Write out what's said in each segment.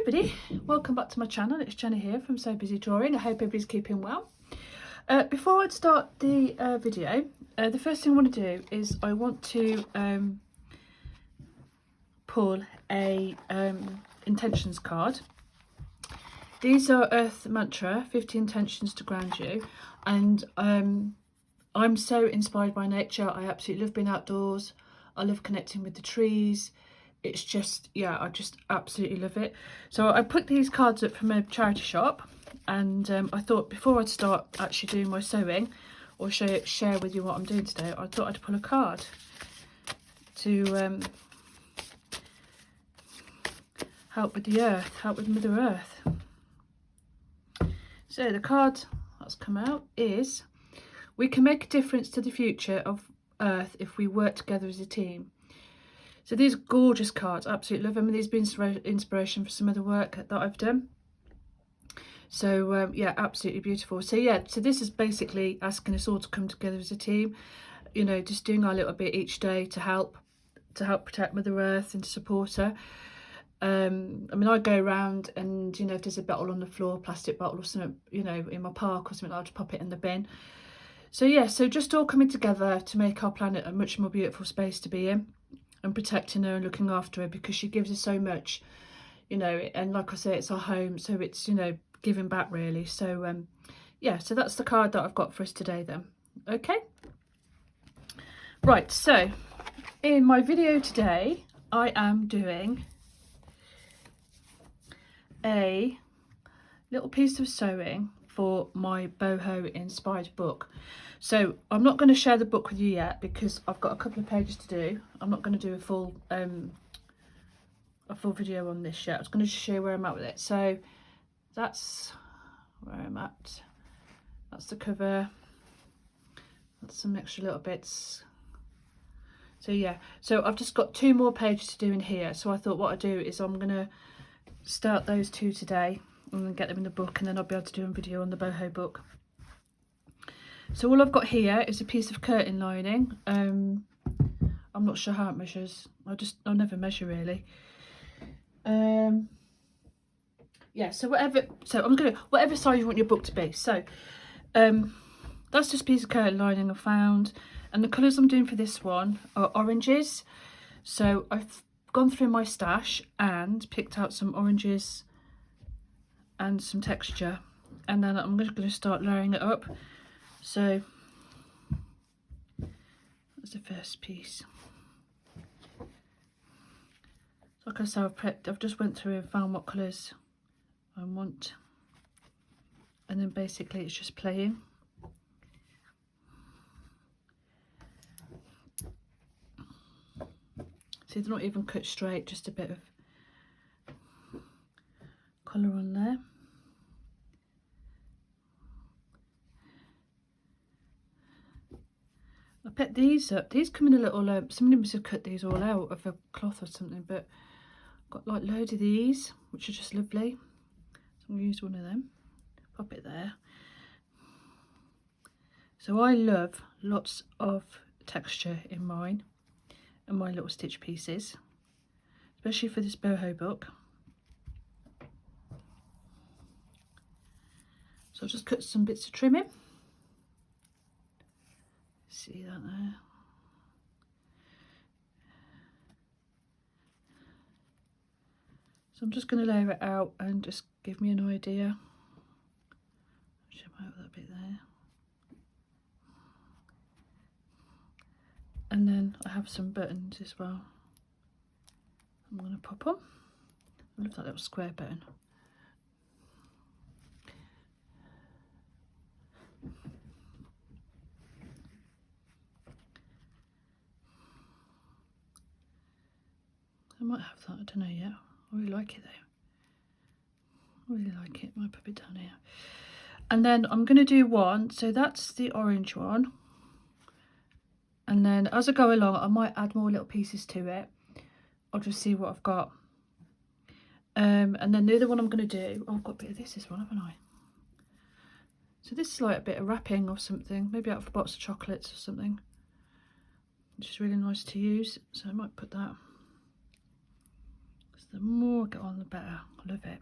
everybody, welcome back to my channel. It's Jenny here from So Busy Drawing. I hope everybody's keeping well. Before I start the video, the first thing I want to do is I want to pull a intentions card. These are Earth Mantra, 50 intentions to ground you, and I'm so inspired by nature. I absolutely love being outdoors. I love connecting with the trees. It's just, yeah, I just absolutely love it. So I put these cards up from a charity shop, and I thought before I'd start actually doing my sewing or share with you what I'm doing today, I thought I'd pull a card to help with the earth, help with Mother Earth. So the card that's come out is, we can make a difference to the future of Earth if we work together as a team. So these gorgeous cards, absolutely love them. These have been inspiration for some of the work that I've done. So yeah, absolutely beautiful. So yeah, so this is basically asking us all to come together as a team, you know, just doing our little bit each day to help protect Mother Earth and to support her. I mean, I go around and, you know, if there's a bottle on the floor, plastic bottle or something, you know, in my park or something, I'll just pop it in the bin. So yeah, so just all coming together to make our planet a much more beautiful space to be in, and protecting her and looking after her, because she gives us so much, you know, and like I say, it's our home, so it's, you know, giving back really. So yeah, so that's the card that I've got for us today then. Okay, right, so in my video today I am doing a little piece of sewing for my boho inspired book. So I'm not going to share the book with you yet because I've got a couple of pages to do. I'm not going to do a full video on this yet. I was going to just show you where I'm at with it. So that's where I'm at. That's the cover. That's some extra little bits. So yeah, so I've just got 2 more pages to do in here. So I thought what I'd do is I'm going to start those 2 today and then get them in the book, and then I'll be able to do a video on the boho book. So all I've got here is a piece of curtain lining. I'm not sure how it measures. I'll never measure really. Yeah, so whatever size you want your book to be. So that's just a piece of curtain lining I found, and the colours I'm doing for this one are oranges. So I've gone through my stash and picked out some oranges and some texture, and then I'm just going to start layering it up. So that's the first piece. Like I said, I've just went through and found what colours I want, and then basically it's just playing. See, they're not even cut straight, just a bit of colour on there. I picked these up. These come in a little, somebody must have cut these all out of a cloth or something, but I've got like loads of these, which are just lovely. So I'm going to use one of them, pop it there. So I love lots of texture in mine and my little stitch pieces, especially for this boho book. So I've just cut some bits of trimming. See that there? So I'm just going to layer it out and just give me an idea. Show out that bit there. And then I have some buttons as well. I'm going to pop on. I love that little square button. I might have that, I don't know yet. I really like it though. I really like it. I might put it down here. And then I'm going to do one, so that's the orange one. And then as I go along, I might add more little pieces to it. I'll just see what I've got. And then the other one I'm going to do, oh, I've got a bit of this as well, haven't I? So this is like a bit of wrapping or something, maybe out of a box of chocolates or something, which is really nice to use. So I might put that. The more I get on, the better. I love it.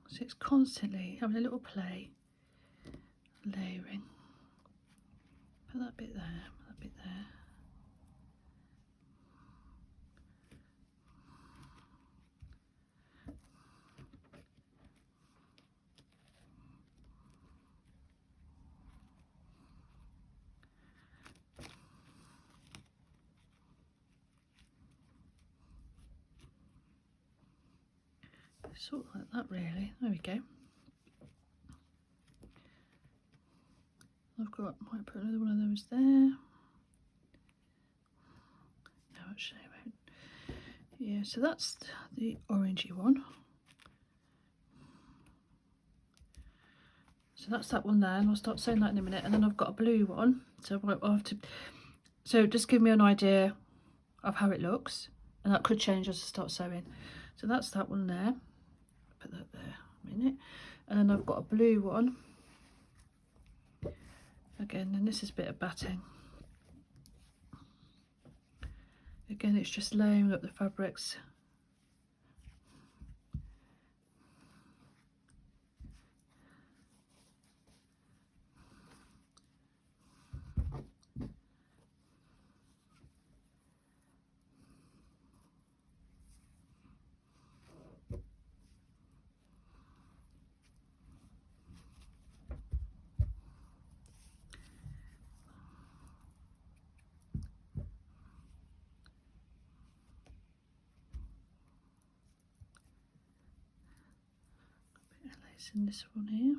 So it's constantly having a little play, layering. Put that bit there, put that bit there. Sort of like that really. There we go. Might put another one of those there. No, actually I won't. Yeah, so that's the orangey one. So that's that one there, and I'll start sewing that in a minute. And then I've got a blue one. So I'll have to. So just give me an idea of how it looks, and that could change as I start sewing. So that's that one there. Put that there a minute, and then I've got a blue one. Again, and this is a bit of batting. Again, it's just layering up the fabrics. In this one here.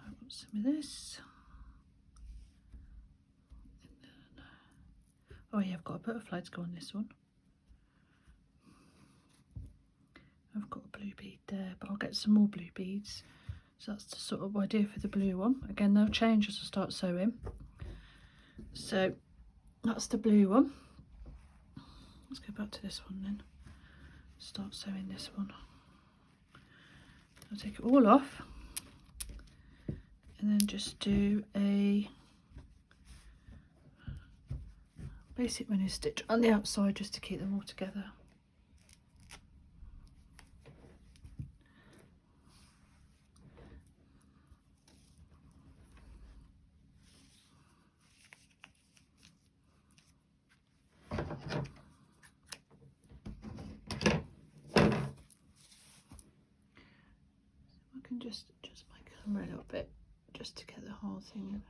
I've got some of this. Oh yeah, I've got a butterfly to go on this one. I've got a blue bead there, but I'll get some more blue beads. So that's the sort of idea for the blue one. Again, they'll change as I start sewing. So that's the blue one. Let's go back to this one then. Start sewing this one. I'll take it all off and then just do a basic running stitch on the outside just to keep them all together. I can just adjust my camera a little bit just to get the whole thing in.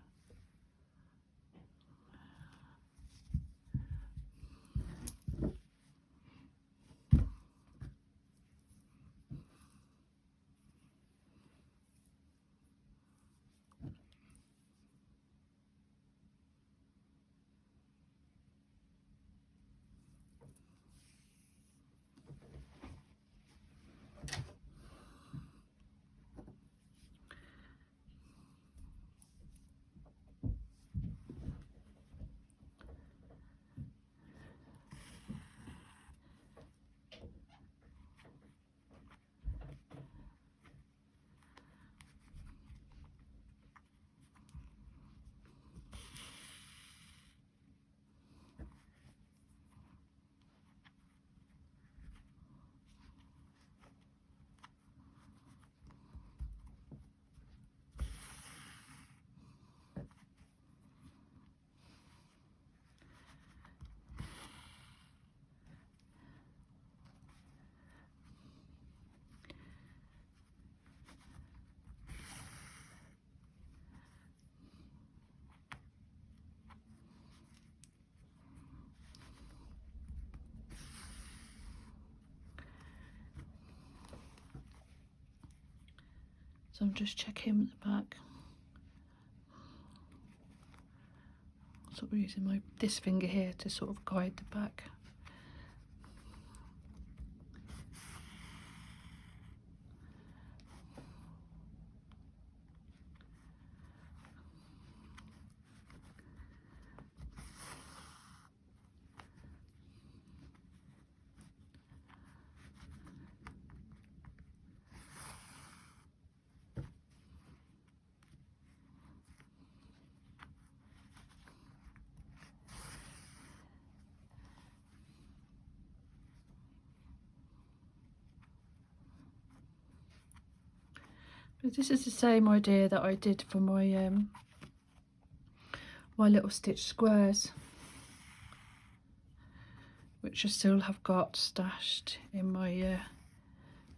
So I'm just checking the back. Sort of using this finger here to sort of guide the back. This is the same idea that I did for my my little stitch squares, which I still have got stashed in my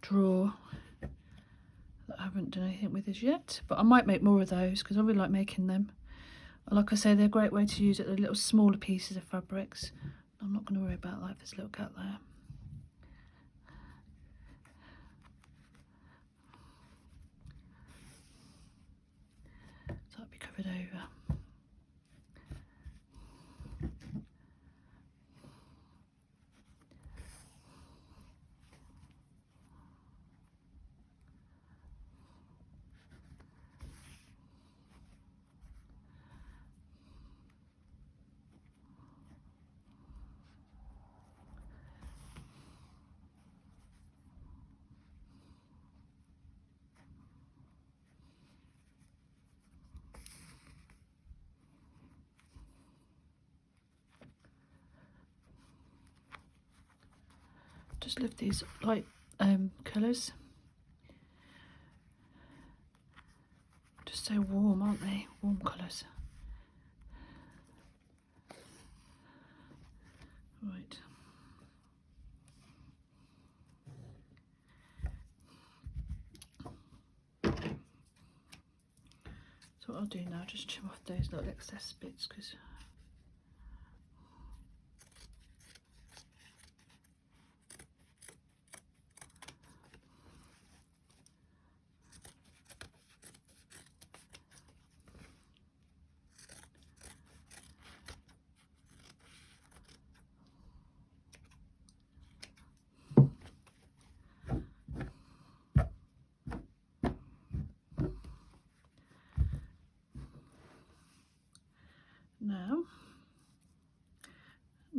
drawer that I haven't done anything with as yet, but I might make more of those because I really like making them. Like I say, they're a great way to use it, the little smaller pieces of fabrics. I'm not going to worry about that if there's a little gap there. So that'll be covered over. Just love these light colours. Just so warm, aren't they? Warm colours. Right. So what I'll do now, just trim off those little excess bits because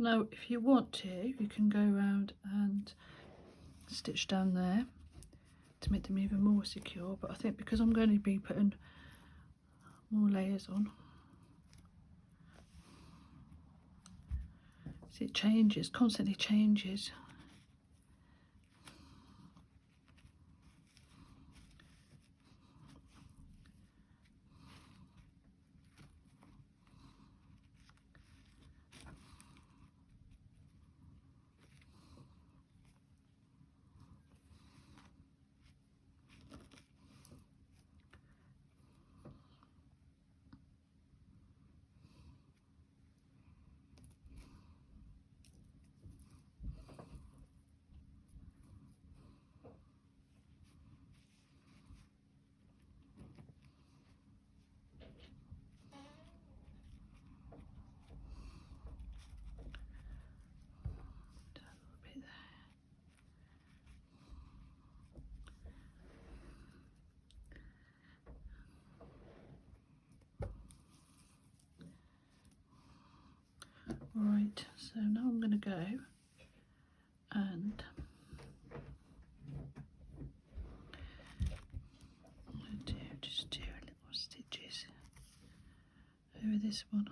now if you want to, you can go around and stitch down there to make them even more secure, but I think because I'm going to be putting more layers on, see, it changes, constantly changes. Right, so now I'm going to go and just do a little stitches over this one.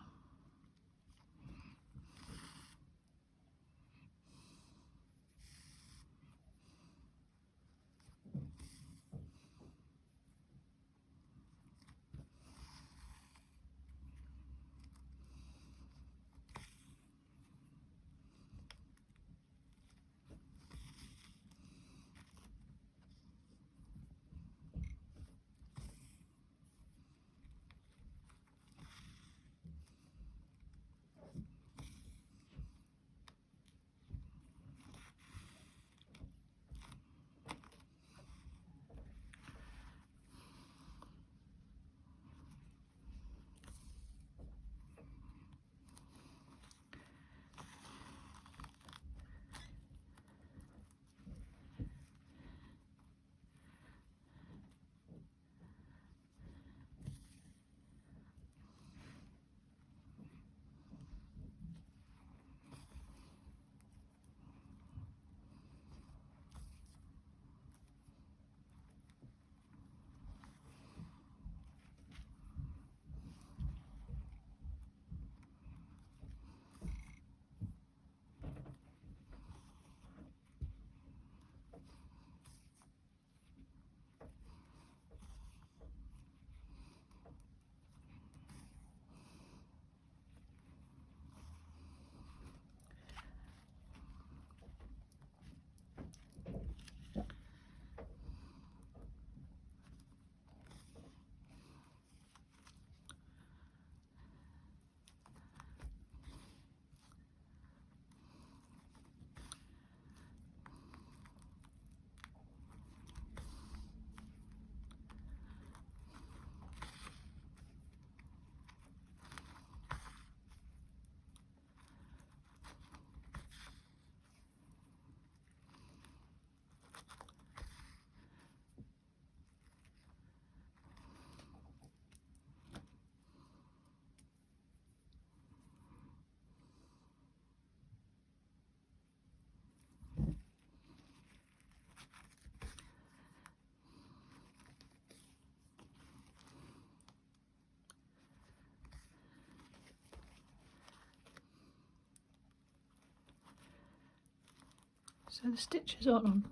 So the stitches aren't on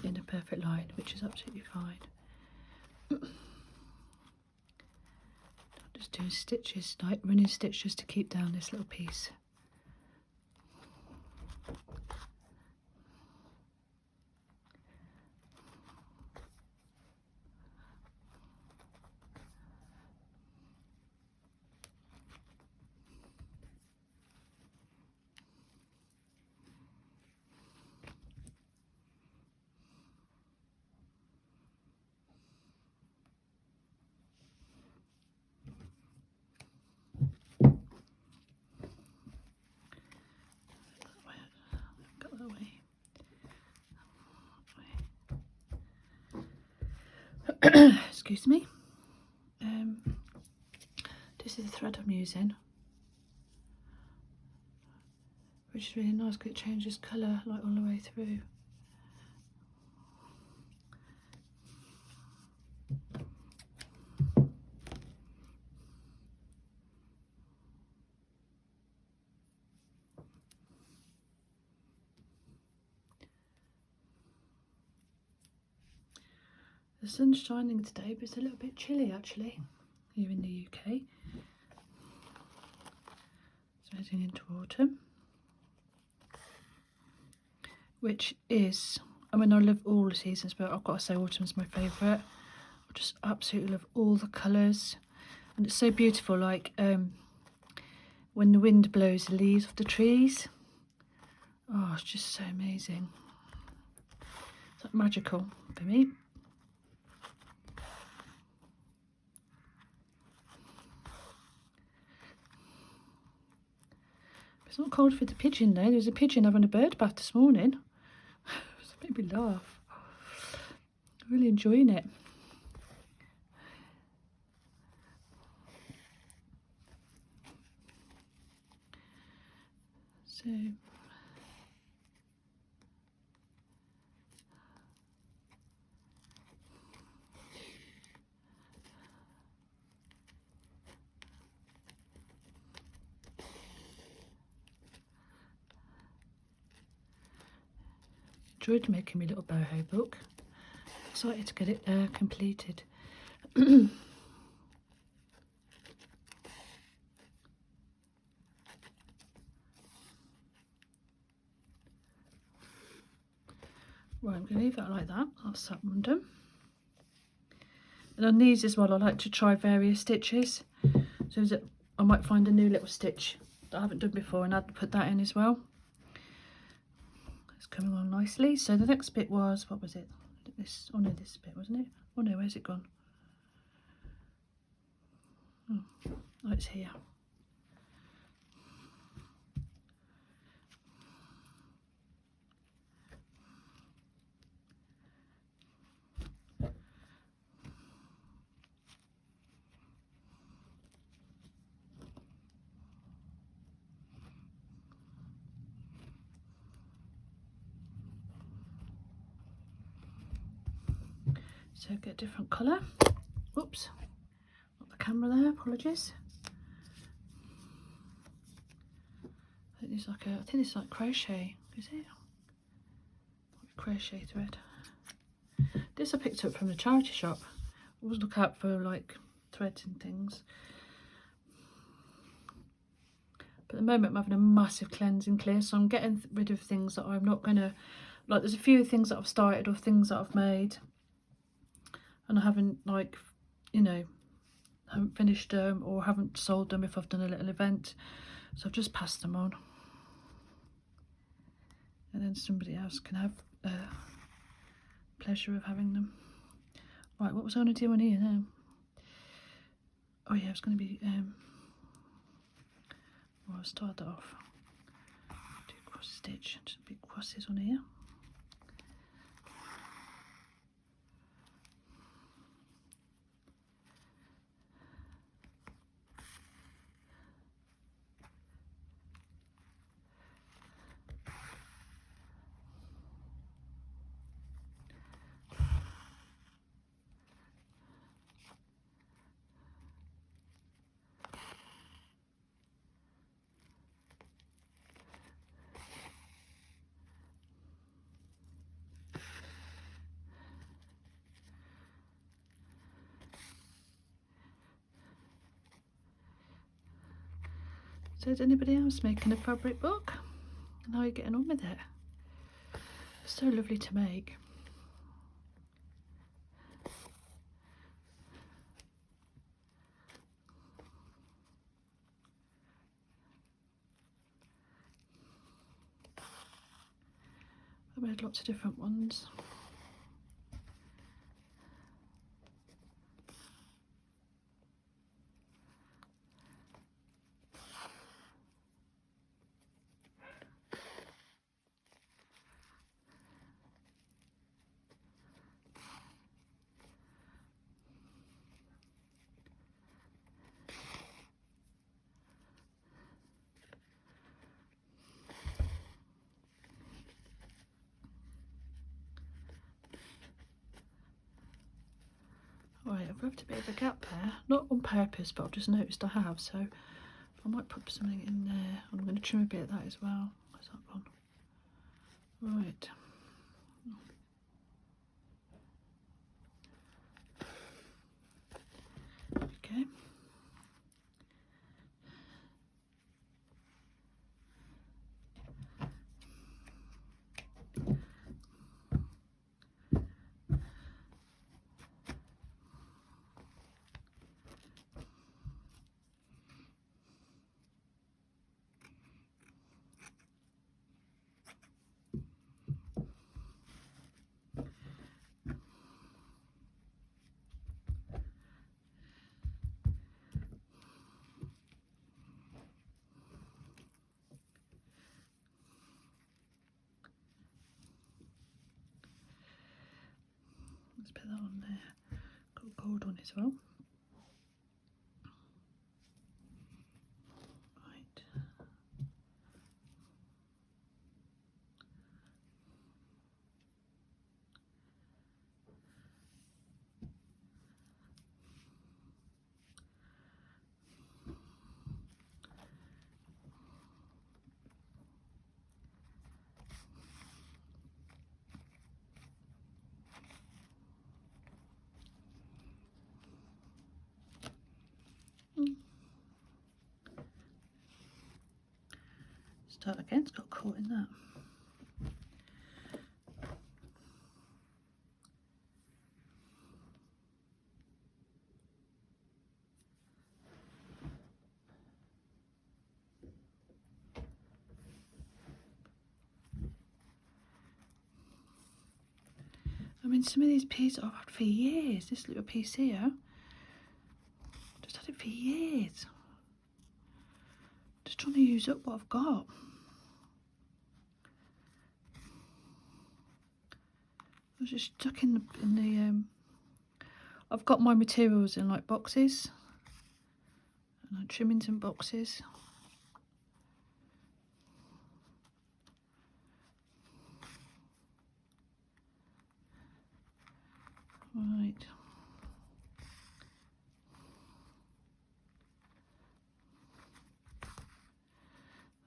in a perfect line, which is absolutely fine. Just doing stitches, like running stitches to keep down this little piece. Excuse me. This is the thread I'm using, which is really nice because it changes colour like all the way through. The sun's shining today, but it's a little bit chilly actually here in the UK. It's heading into autumn, which is, I mean, I love all the seasons, but I've got to say autumn's my favourite. I just absolutely love all the colours, and it's so beautiful, like when the wind blows the leaves off the trees. Oh, it's just so amazing. It's like magical for me. It's not cold for the pigeon though. There was a pigeon having a bird bath this morning. It made me laugh. I'm really enjoying it. So enjoyed making my little boho book. Excited to get it completed. Right, I'm going to leave that like that. That's that one done. And on these as well, I like to try various stitches, so that I might find a new little stitch that I haven't done before, and I'd put that in as well. It's coming on nicely. So the next bit was, what was it? This, oh no, this bit, wasn't it? Oh no, where's it gone? Oh, it's here. So get a different colour. Oops, not the camera there, apologies. I think it's like crochet, is it? Crochet thread. This I picked up from the charity shop. Always look out for like threads and things. But at the moment I'm having a massive cleansing clear, so I'm getting rid of things that I'm not gonna, like there's a few things that I've started or things that I've made and I haven't, like, you know, haven't finished them or haven't sold them if I've done a little event, so I've just passed them on, and then somebody else can have pleasure of having them. Right, what was I going to do on here now? Oh yeah, it's going to be well, I'll start that off. Do cross stitch, just big crosses on here. So is anybody else making a fabric book? And how are you getting on with it? It's so lovely to make. I made lots of different ones. Right, I've left a bit of a gap there, not on purpose, but I've just noticed I have, so I might put something in there. I'm going to trim a bit of that as well. Where's that gone? Right. Okay. Let's put that on there. Got gold on it as well. Right. Start again, it's got caught in that. I mean, some of these pieces I've had for years. This little piece here, just had it for years. Just trying to use up what I've got. I was just stuck in the I've got my materials in like boxes, and like trimmings in boxes. Right.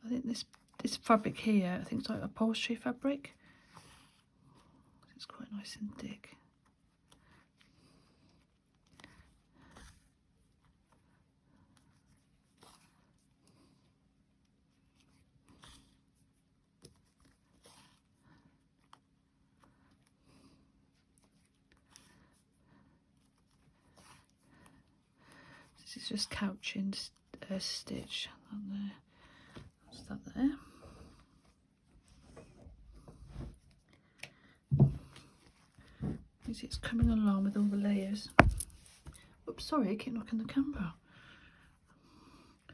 I think this fabric here, I think it's like upholstery fabric. It's quite nice and thick. This is just couching stitch. And there. That's that there. It's coming along with all the layers. Oops, sorry, I keep knocking the camera. I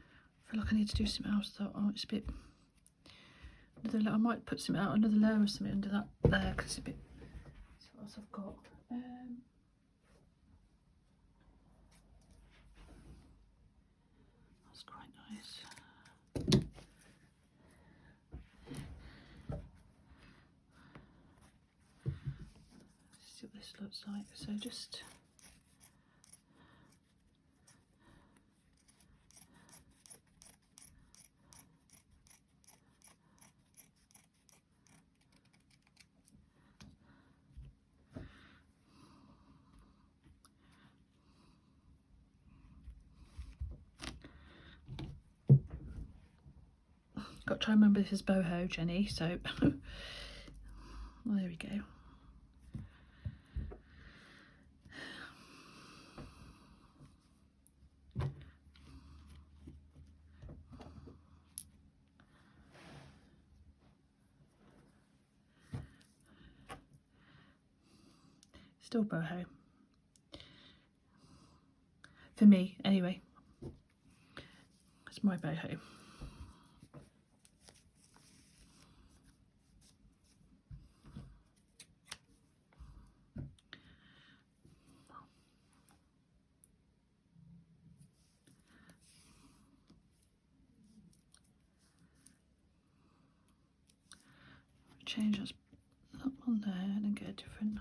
feel like I need to do something else though. Oh, it's a bit. I might put something out, another layer of something under that there, because it's a bit. So what else I've got? That's quite nice. Let's see what this looks like. So just. got to try and remember this is boho, Jenny, so well, there we go. Still boho. For me, anyway. It's my boho. Change that one there and then get a different.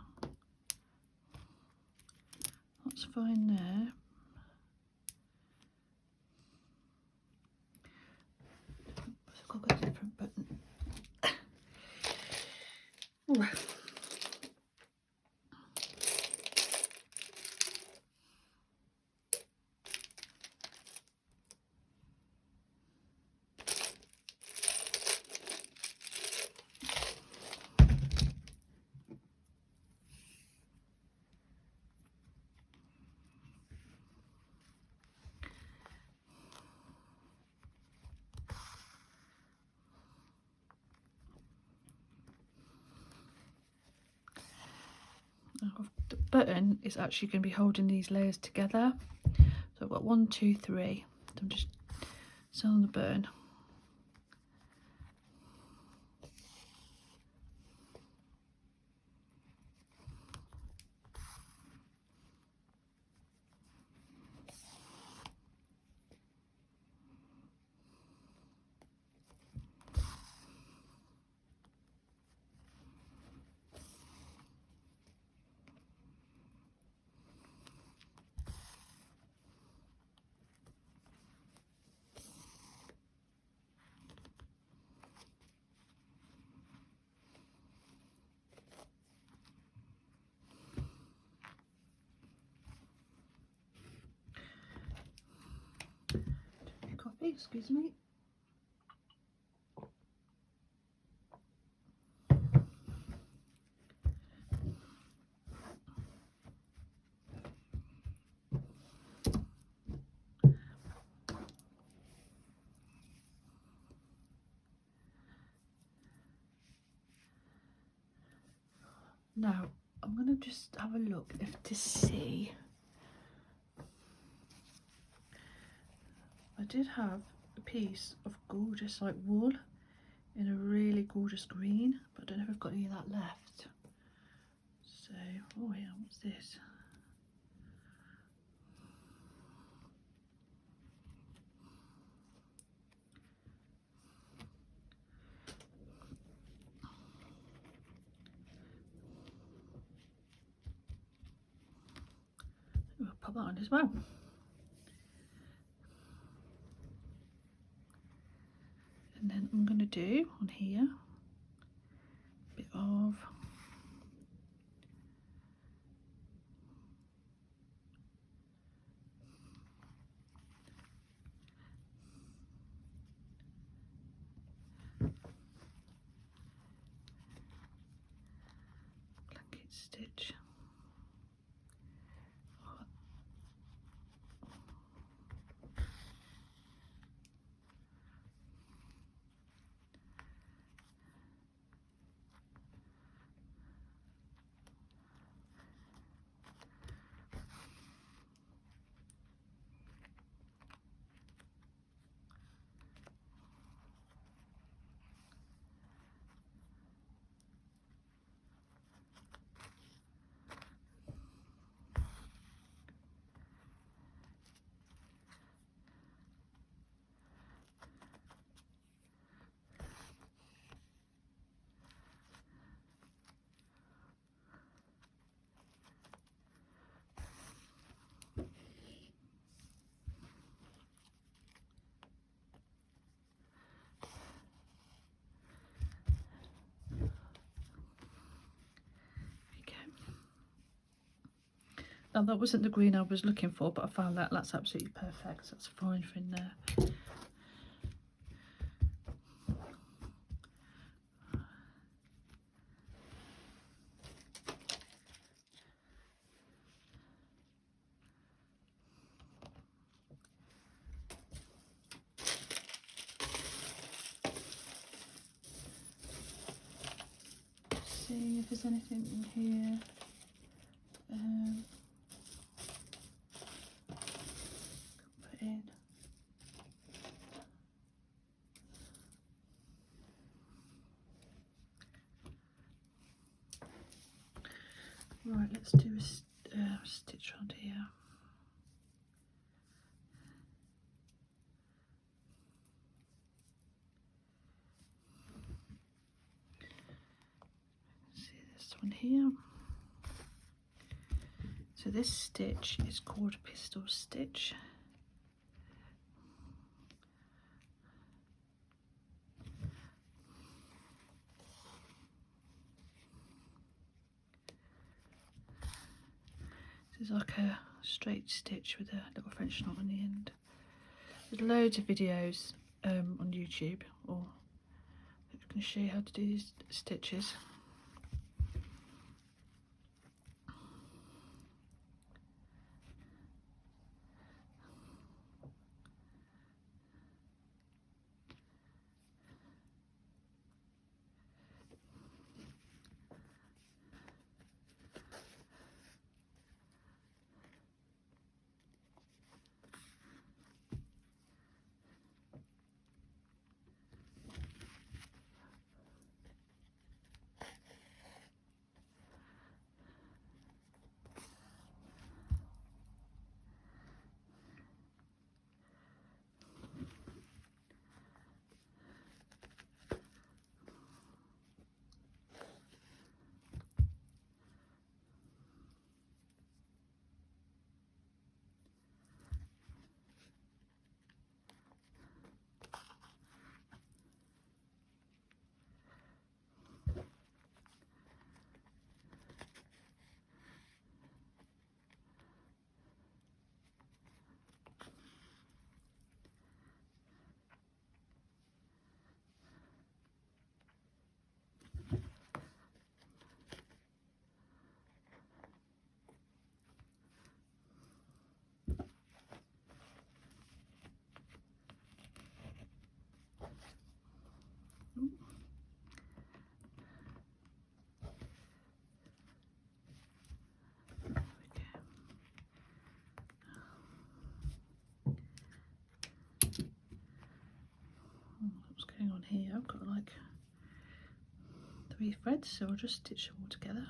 That's fine there. I've got a different button. Ooh. The button is actually going to be holding these layers together. So I've got 1, 2, 3. So I'm just selling the button. Coffee, excuse me. Now I'm going to just have a look to see. I did have a piece of gorgeous like wool in a really gorgeous green, but I don't know if I've got any of that left. So, oh yeah, what's this? I'll pop that on as well. And then I'm going to do on here a bit of blanket stitch. Now that wasn't the green I was looking for, but I found that. That's absolutely perfect. That's fine for in there. see if there's anything in here. Put in. Right, let's do a stitch around here. See this one here. So this stitch is called a pistol stitch. This is like a straight stitch with a little French knot on the end. There's loads of videos on YouTube, or I'm going to show you how to do these stitches. What's going on here? I've got like 3 threads, so I'll just stitch them all together.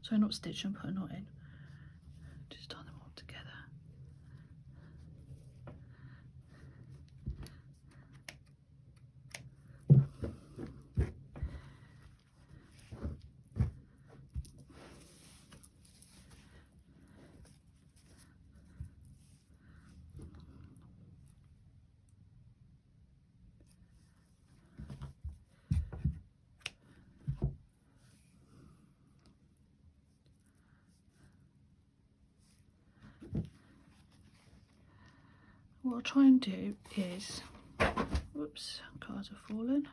Sorry, not stitch them, put a knot in. Just tie them all together. What I'll try and do is, whoops, cards have fallen.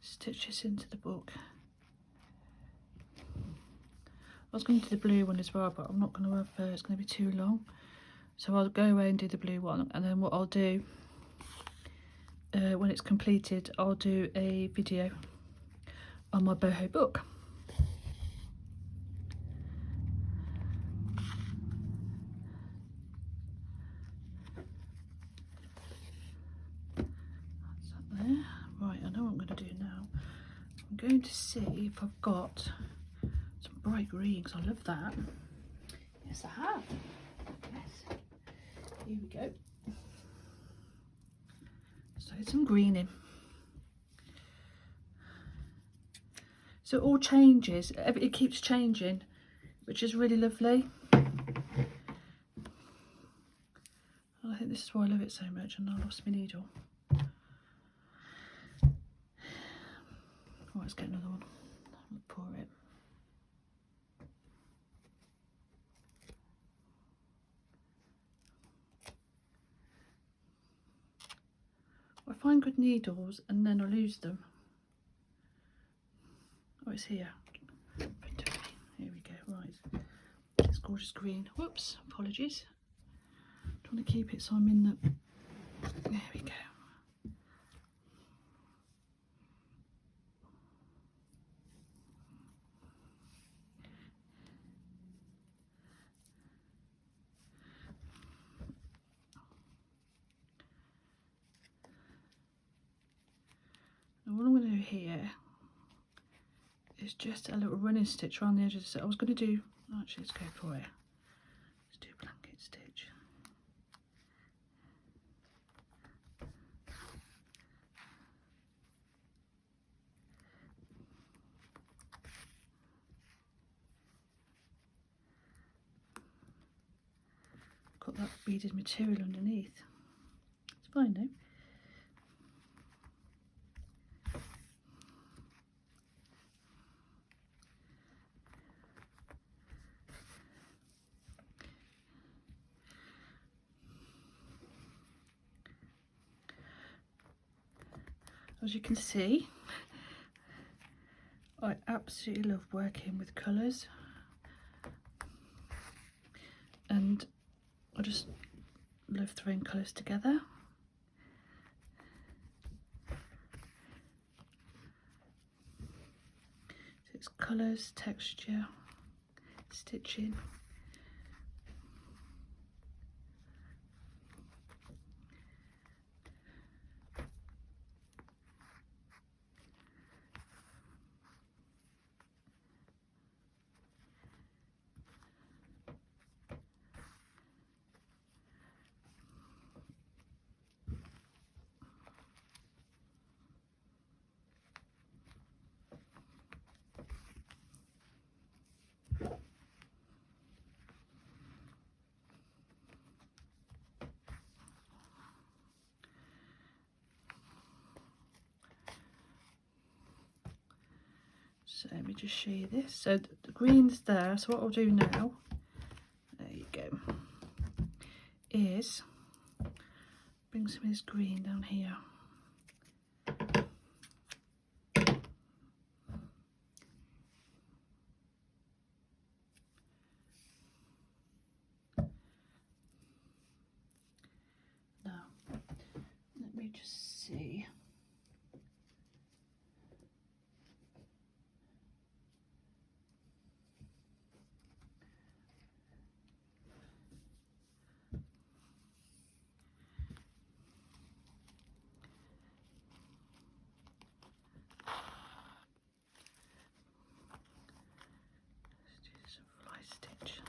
Stitch this into the book. I was going to do the blue one as well, but I'm not going to have, it's going to be too long. So I'll go away and do the blue one, and then what I'll do, when it's completed, I'll do a video on my boho book. That's that there. Right, I know what I'm going to do now. I'm going to see if I've got some bright greens. I love that. Yes, I have. Yes. Here we go. So some green in. So it all changes. It keeps changing, which is really lovely. I think this is why I love it so much, and I lost my needle. Right, let's get another one. I'll pour it. I find good needles and then I lose them. Oh, it's here. Here we go. Right, it's gorgeous green. Whoops, apologies. I'm trying to keep it so I'm in the There we go. And what I'm going to do here is just a little running stitch around the edges. So I was going to do, actually let's go for it. Let's do blanket stitch. Got that beaded material underneath. It's fine though. As you can see, I absolutely love working with colours, and I just love throwing colours together. So it's colours, texture, stitching. So let me just show you this. So the green's there. So what I'll do now, there you go, is bring some of this green down here. Now, let me just see. Fly stitch.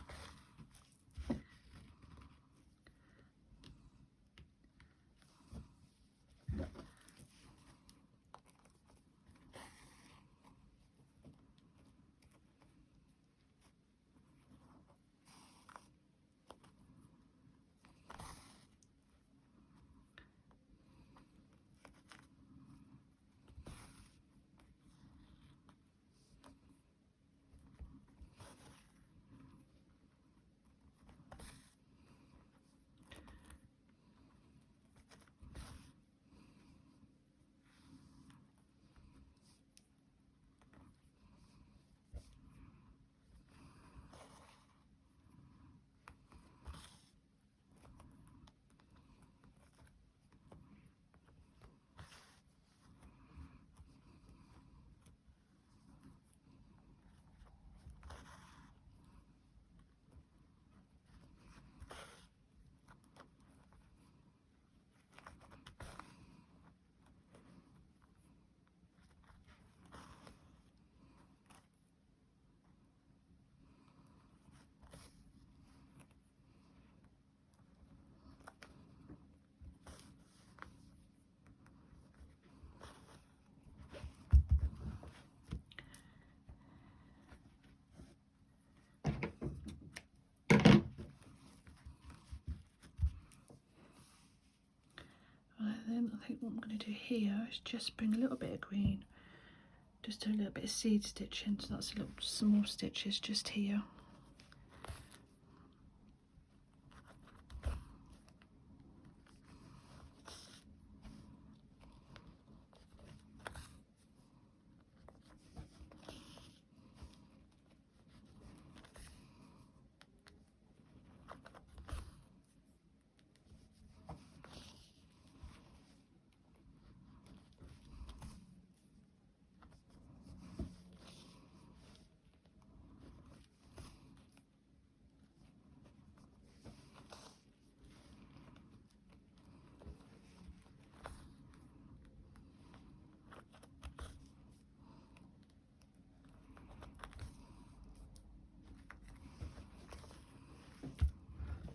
Then I think what I'm going to do here is just bring a little bit of green, just do a little bit of seed stitching, so that's a little small stitches just here.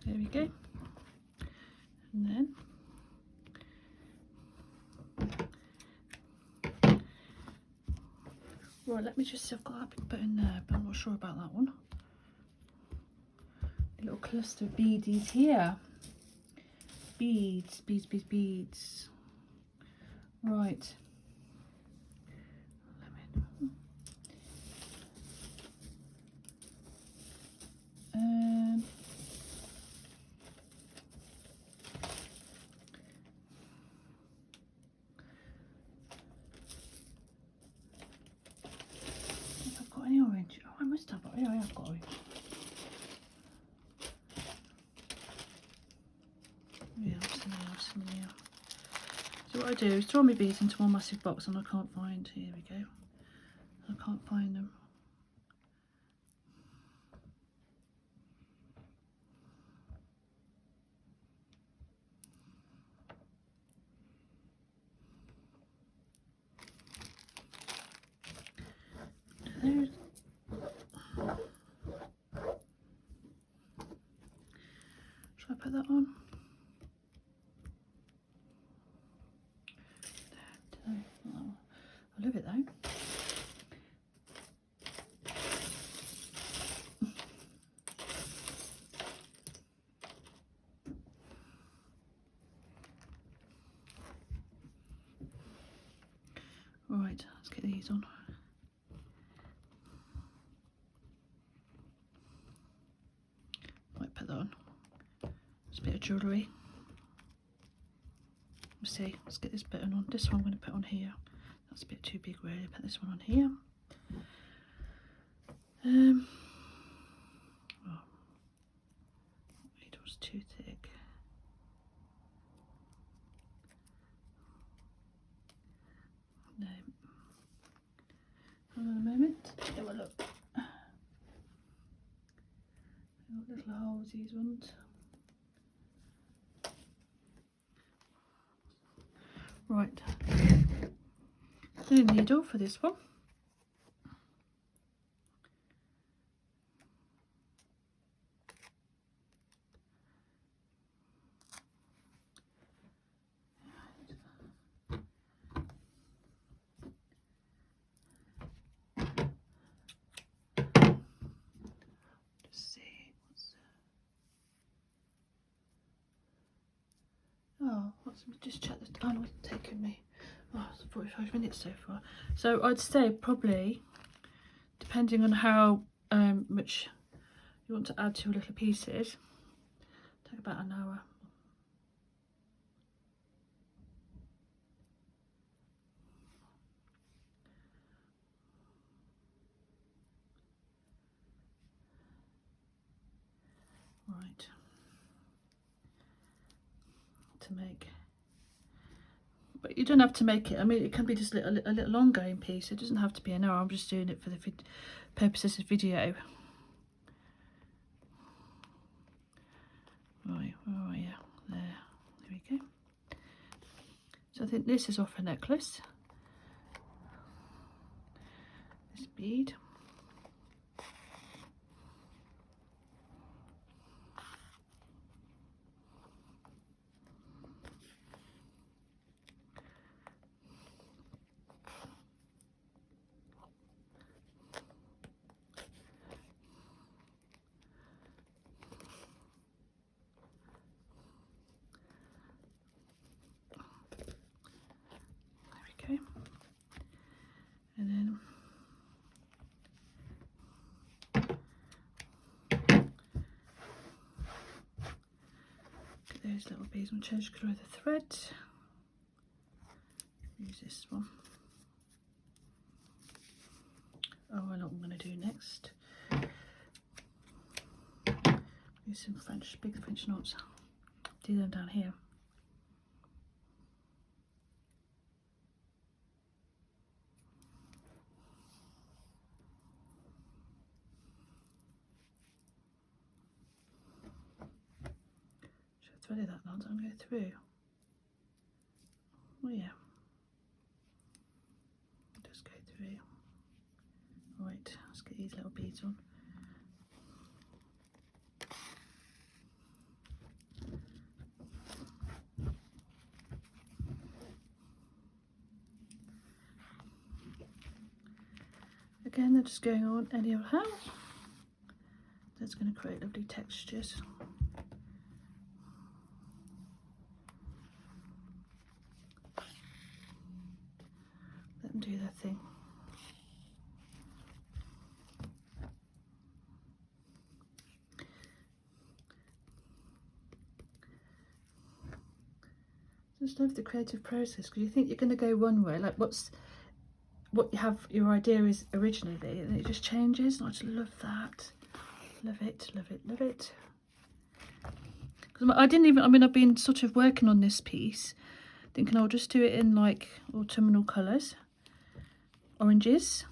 There we go. And then right, let me just see, I've got that big bit in there, but I'm not sure about that one. A little cluster of beadies here. Beads, beads, beads, beads. Right. If I've got any orange. Oh, I must have. Yeah, I have got orange. Yeah, I've seen here. So what I do is throw my beads into one massive box, and I can't find. Here we go. I can't find them. There's. Should I put that on? I love it though. Right, let's get these on. Might put that on. It's a bit of jewellery. We'll see. Let's get this bit on. This one I'm going to put on here. That's a bit too big really. Put this one on here. Oh, it was too thick. No. Hold on a moment. Have a look. Little holes, these ones. Right. No needle for this one. Oh, just check the time. It's taken me, oh, it's 45 minutes so far. So I'd say probably, depending on how much you want to add to your little pieces, take about an hour. Right. To make, but you don't have to make it. I mean, it can be just a little ongoing piece. It doesn't have to be an hour. I'm just doing it for the purposes of video. Right, where are you? There we go. So I think this is off a necklace. This bead. Okay, and then get those little beads and change colour of the thread. Use this one. Oh, I know what I'm going to do next. Use some big French knots. Do them down here. Threaded that knot, I'm going to go through. Oh yeah. Just go through. Right, let's get these little beads on. again, they're just going on any old how. That's going to create lovely textures. Let them do their thing. Just love the creative process, because you think you're going to go one way, like what you have your idea is originally, and it just changes. And I just love that. Love it, love it, love it. Because I've been sort of working on this piece, thinking I'll just do it in like autumnal colours, oranges,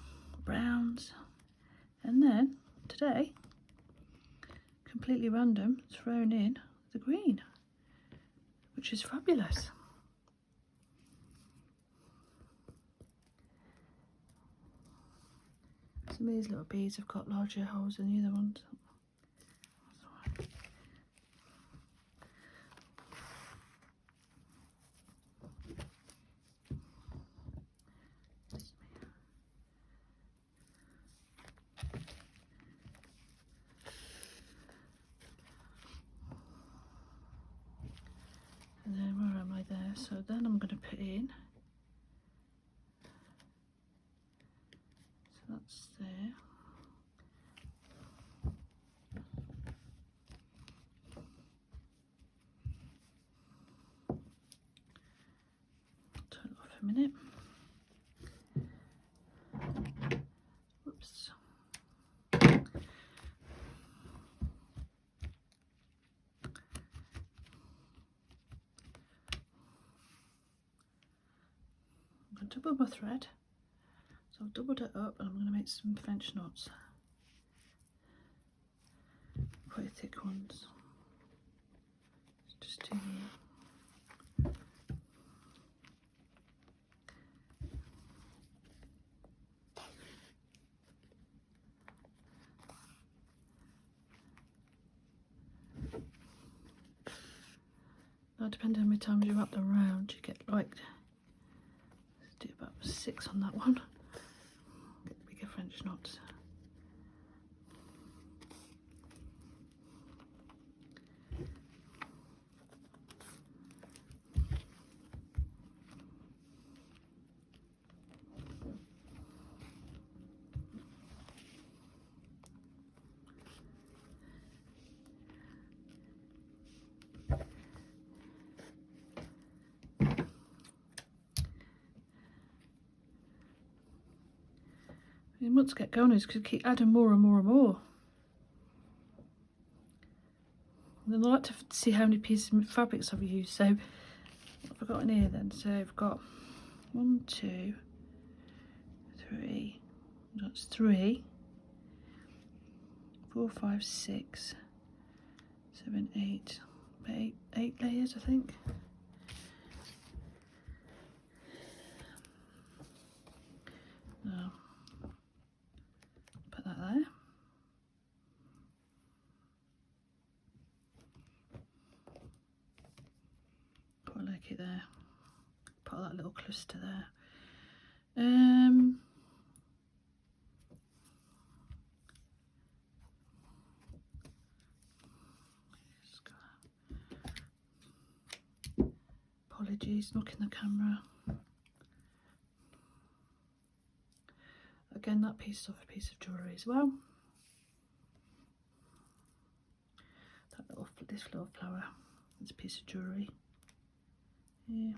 browns, and then today, completely random, thrown in the green, which is fabulous. Some of these little beads have got larger holes than the other ones. And then where am I there? So then I'm going to put in, so that's there. Turn it off a minute. Whoops. I'm going to double my thread. So I've doubled it up, and I'm going to make some French knots. Quite thick ones. Just do here. Now, depending on how many times you wrap them around, you get like, let's do about 6 on that one. Get the bigger French knots. And once I get going, is to keep adding more and more and more. And then I like to see how many pieces of fabrics I've used. So what have I got in here then? So I've got 1, 2, 3. That's 3, 4, 5, 6, 7, 8. About 8 layers, I think. Now, put that there. Quite like it there. Put that little cluster there. Apologies, knocking the camera. Again, that piece is off a piece of jewellery as well. This little flower, it's a piece of jewellery. Yeah.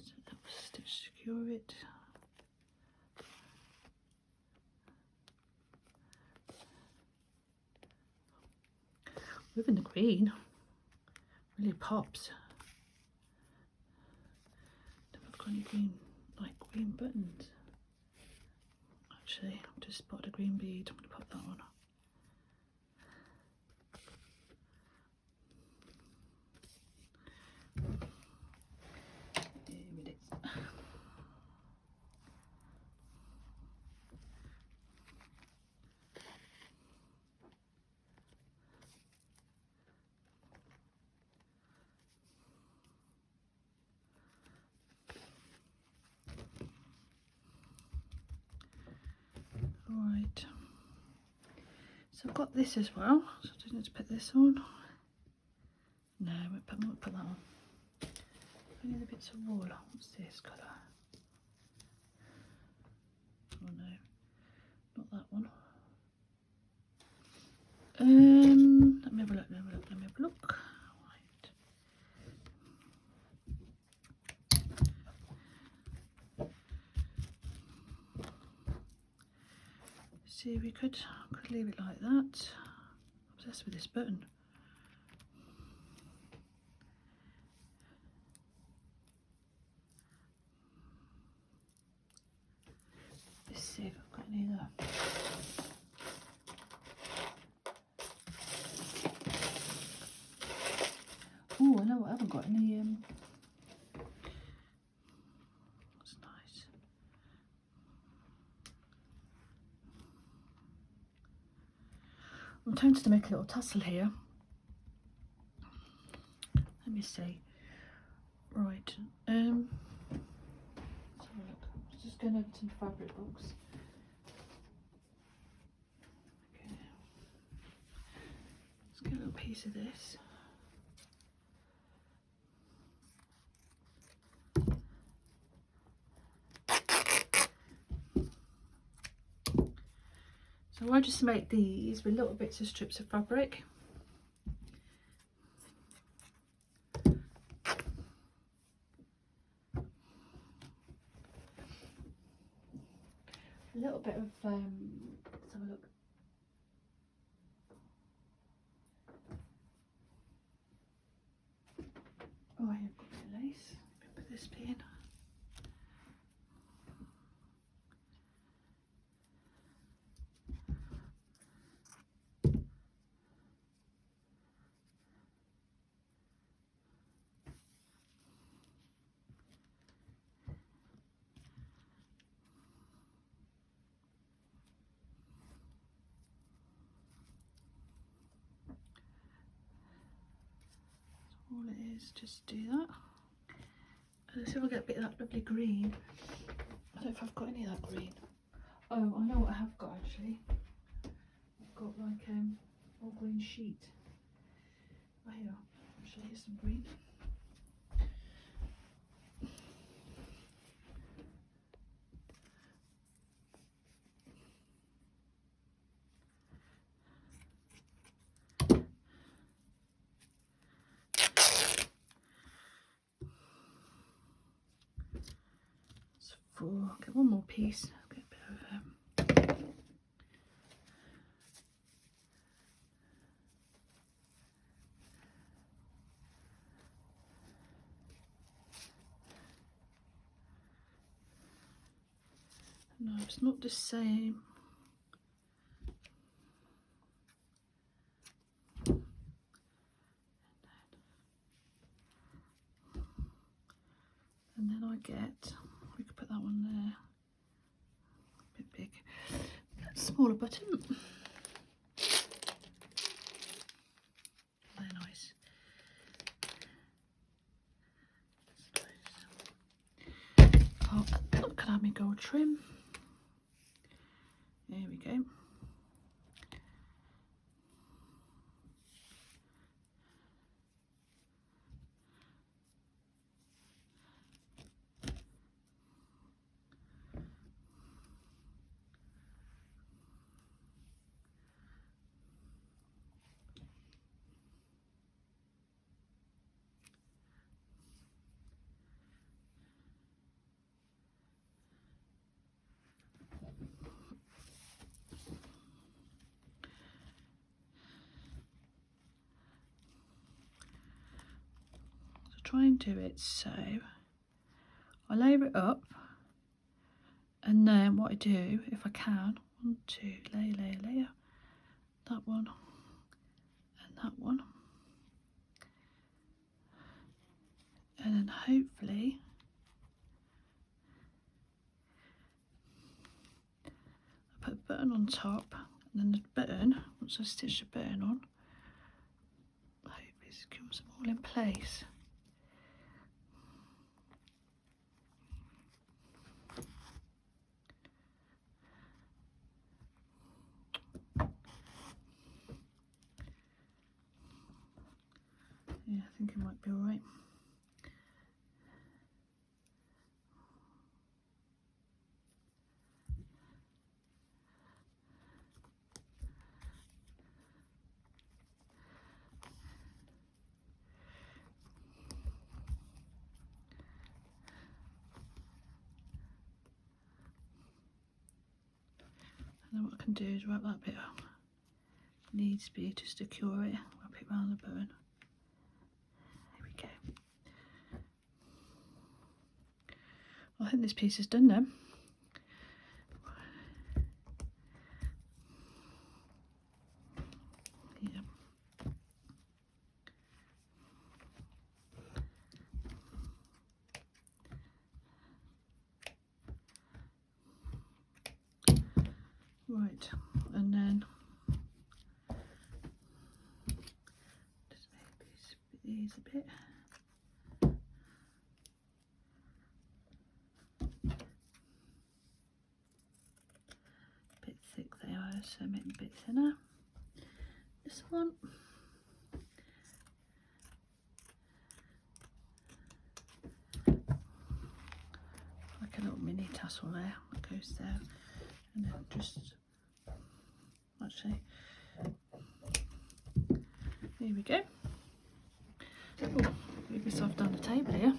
So that will stitch secure it. Even the green really pops. I've got any green, like green buttons. Actually, I've just spotted a green bead. I'm going to pop that on. Here it is. Right, so I've got this as well, so I don't need to put this on. No, I won't put that on. Only the bits of wool. What's this colour? Oh no, not that one. Let me have a look, Right. See, we could leave it like that. I'm obsessed with this button. Let's see if I've got any there. Oh, I know I haven't got any. That's nice. I'm tempted to make a little tassel here. Let me see. Right. Let's have a look. I'm just going over to the fabric box. Okay. Let's get a little piece of this. So I just make these with little bits of strips of fabric. A little bit of, let's have a look. Oh, I've got a bit of lace. Put this bit in. All it is, just do that. Let's see if I get a bit of that lovely green. I don't know if I've got any of that green. Oh, I know what I have got actually. I've got like all green sheet. Oh, here, I'll show you some green. I'll get one more piece. I'll get a bit of no, it's not the same. And then I get, we could put that one there. A bit big. Smaller button. Very nice. Oh, can I have my gold trim? There we go. Try and do it so I layer it up, and then what I do, if I can, 1, 2, layer, that one and that one, and then hopefully I put a button on top, and then the button, once I stitch the button on, I hope it comes all in place. think it might be all right. And then what I can do is wrap that bit up. Needs to be to secure it. Wrap it around the button. There we go. Well, I think this piece is done now. Yeah. Right, and then just maybe split these a bit. Bit thick they are, so make them a bit thinner. This one. Like a little mini tassel there that goes there, and then just actually there we go. Oh, move myself down the table here.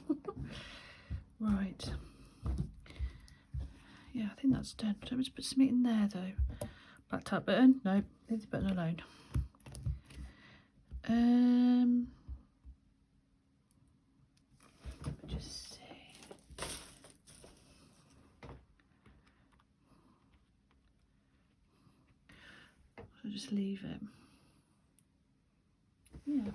Right, yeah, I think that's done. So let's put something in there though. Black top button, no, leave the button alone. Just see. So just leave it. Yeah.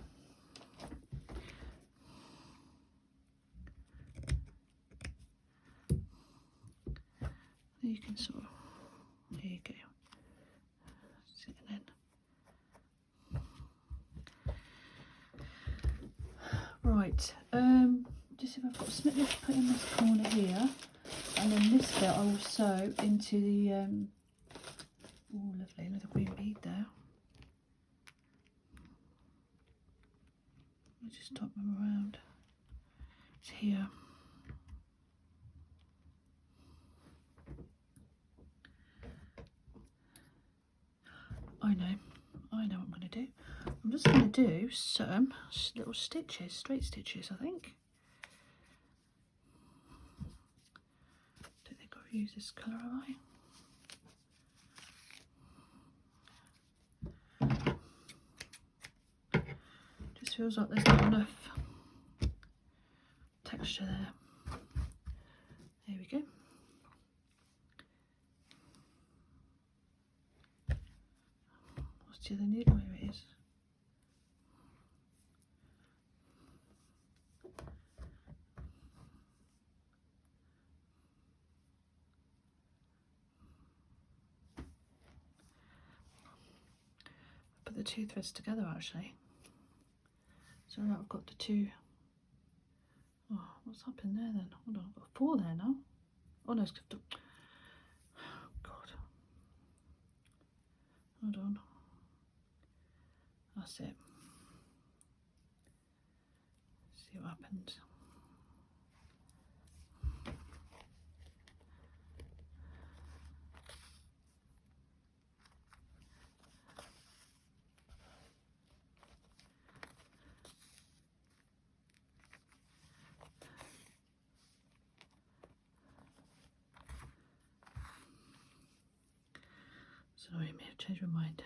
You can sort of, there you go. Sitting in. Right, just see if I've got something to put in this corner here, and then this bit I will sew into the, oh lovely, another green bead there. I'll just top them around. It's here. I know what I'm going to do. I'm just going to do some little stitches, straight stitches, I think. Don't think I've used this colour, have I? Just feels like there's not enough texture there. There we go. What's the other needle? Where it is? Put the two threads together actually. So now I've got the two. Oh, what's happened there then? Hold on, I've got 4 there now. Oh no, it's got. Oh God. Hold on. That's it. See what happens. Sorry, I may have changed my mind.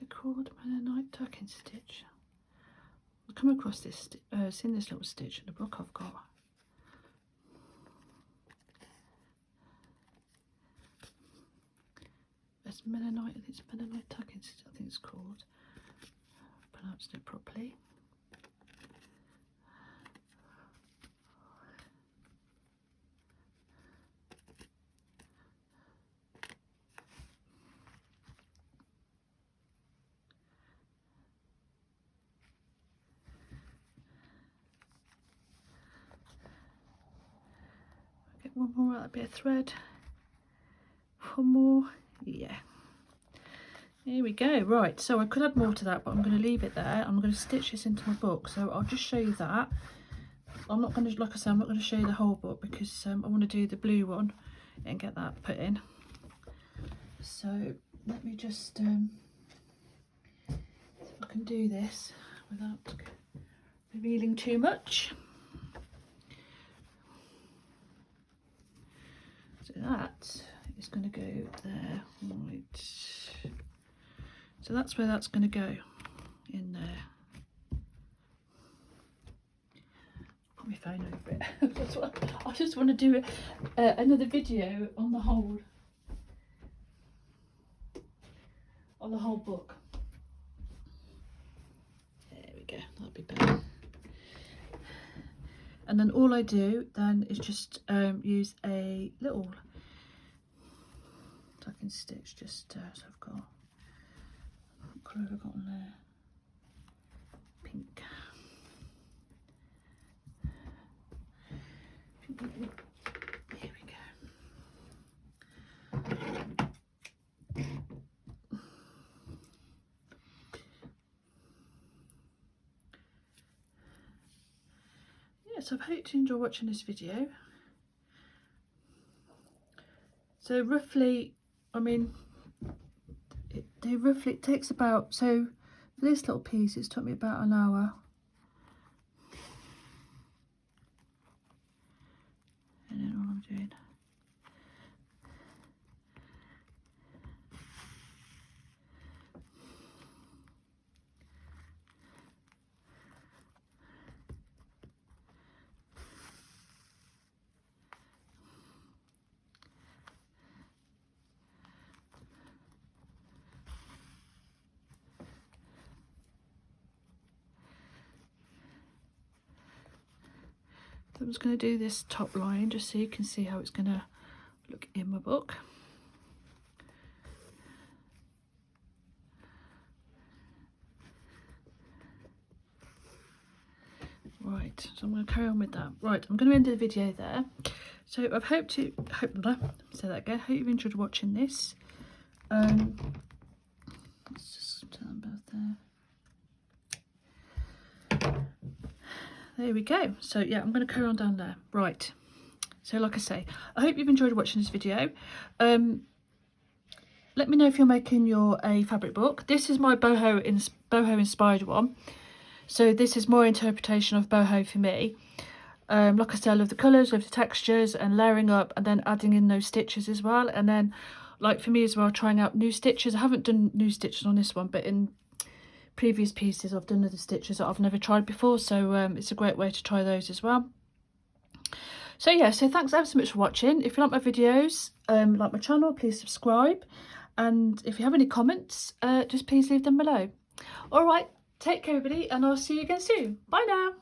Called night tucking stitch. I'll come across this, seen this little stitch in the book I've got. Mennonite, I think it's Mennonite tacking, I think it's called. Pronounced it properly. Get one more out, a bit of thread. One more, yeah. Here we go. Right, so I could add more to that, but I'm going to leave it there. I'm going to stitch this into my book, so I'll just show you that. I'm not going to, like I said, I'm not going to show you the whole book because I want to do the blue one and get that put in. So let me just see if I can do this without revealing too much. So that is going to go there, right. So that's where that's going to go, in there. Put my phone over it. I just want to do another video on the whole book. There we go, that'll be better. And then all I do then is just use a little tucking stitch, just so I've got, what colour have I got on there? Pink. Here we go. Yes, I hope you enjoy watching this video. So roughly, I mean, it takes about, so for this little piece it's took me about an hour. I don't know what I'm doing. I'm just going to do this top line just so you can see how it's going to look in my book. Right, so I'm going to carry on with that. Right, I'm going to end the video there. So I've hope say that again. Hope you've enjoyed watching this. Let's just turn them both there. There we go. So yeah, I'm going to carry on down there. Right. So like I say, I hope you've enjoyed watching this video. Let me know if you're making a fabric book. This is my boho inspired one. So this is more interpretation of boho for me. Like I said, I love the colours, love the textures and layering up and then adding in those stitches as well. And then like for me as well, trying out new stitches. I haven't done new stitches on this one, but in previous pieces I've done other stitches that I've never tried before, so it's a great way to try those as well. So yeah, so thanks ever so much for watching. If you like my videos, like my channel, please subscribe, and if you have any comments, just please leave them below. All right, take care everybody, and I'll see you again soon. Bye now.